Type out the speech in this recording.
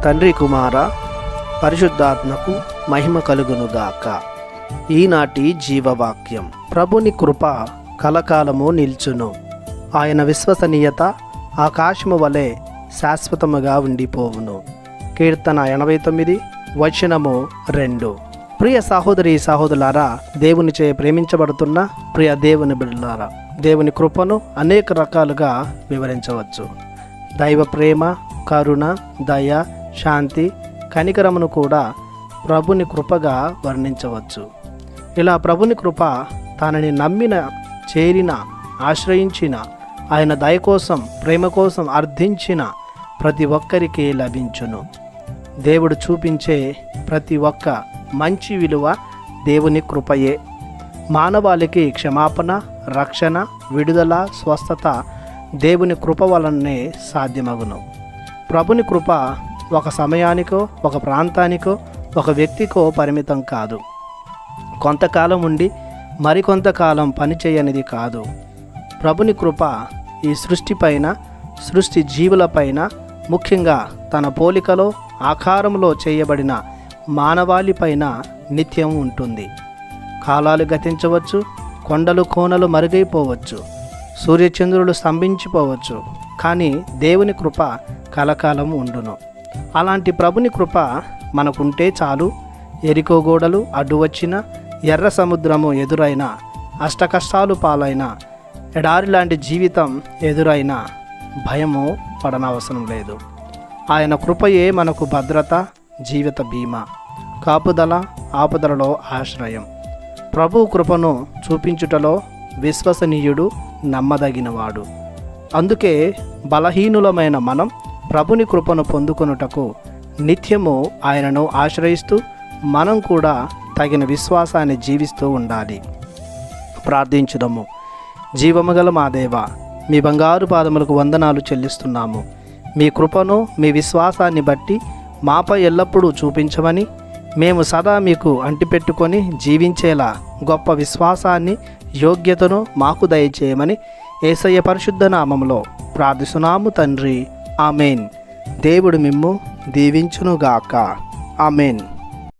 తండ్రి కుమార పరిశుద్ధాత్మకు మహిమ కలుగునుగాక. ఈనాటి జీవవాక్యం. ప్రభుని కృప కలకాలము నిల్చును. ఆయన విశ్వసనీయత ఆకాశము వలె శాశ్వతముగా ఉండిపోవును. కీర్తన 89 వచనము 2. ప్రియ సహోదరి సహోదరులారా, దేవునిచే ప్రేమించబడుతున్న ప్రియ దేవుని బిడ్డలారా, దేవుని కృపను అనేక రకాలుగా వివరించవచ్చు. దైవ ప్రేమ, కరుణ, దయ, శాంతి, కనికరమును కూడా ప్రభుని కృపగా వర్ణించవచ్చు. ఇలా ప్రభుని కృప తనని నమ్మిన, చేరిన, ఆశ్రయించిన, ఆయన దయ కోసం, ప్రేమ కోసం అర్థించిన ప్రతి ఒక్కరికి లభించును. దేవుడు చూపించే ప్రతి ఒక్క మంచి విలువ దేవుని కృపయే. మానవాళికి క్షమాపణ, రక్షణ, విడుదల, స్వస్థత దేవుని కృప వలనే సాధ్యమగును. ప్రభుని కృప ఒక సమయానికో, ఒక ప్రాంతానికో, ఒక వ్యక్తికో పరిమితం కాదు. కొంతకాలం ఉండి మరికొంతకాలం పనిచేయనిది కాదు. ప్రభుని కృప ఈ సృష్టిపైన, సృష్టి జీవులపైన, ముఖ్యంగా తన పోలికలో ఆకారంలో చేయబడిన మానవాళిపైన నిత్యం ఉంటుంది. కాలాలు గతించవచ్చు, కొండలు కోనలు మరుగైపోవచ్చు, సూర్యచంద్రులు స్తంభించిపోవచ్చు, కానీ దేవుని కృప కలకాలం ఉండును. అలాంటి ప్రభుని కృప మనకుంటే చాలు. ఎరికో గోడలు అడ్డు వచ్చిన, ఎర్ర సముద్రము ఎదురైన, అష్టకష్టాలు పాలైన, ఎడారి లాంటి జీవితం ఎదురైన భయము పడనవసరం లేదు. ఆయన కృపయే మనకు భద్రత, జీవిత బీమా, కాపుదల, ఆపదలలో ఆశ్రయం. ప్రభు కృపను చూపించుటలో విశ్వసనీయుడు, నమ్మదగినవాడు. అందుకే బలహీనులమైన మనం ప్రభుని కృపను పొందుకొనుటకు నిత్యము ఆయనను ఆశ్రయిస్తూ మనం కూడా తగిన విశ్వాసాన్ని జీవిస్తూ ఉండాలి. ప్రార్థించుదాము. జీవముగల మా దేవా, మీ బంగారు పాదములకు వందనాలు చెల్లిస్తున్నాము. మీ కృపను, మీ విశ్వాసాన్ని బట్టి మాపై ఎల్లప్పుడూ చూపించమని, మేము సదా మీకు అంటిపెట్టుకొని జీవించేలా గొప్ప విశ్వాసాన్ని, యోగ్యతను మాకు దయచేయమని యేసయ్య పరిశుద్ధ నామములో ప్రార్థిస్తున్నాము తండ్రి. ఆమెన్. దేవుడు మిమ్ము దీవించునుగాక. ఆమెన్.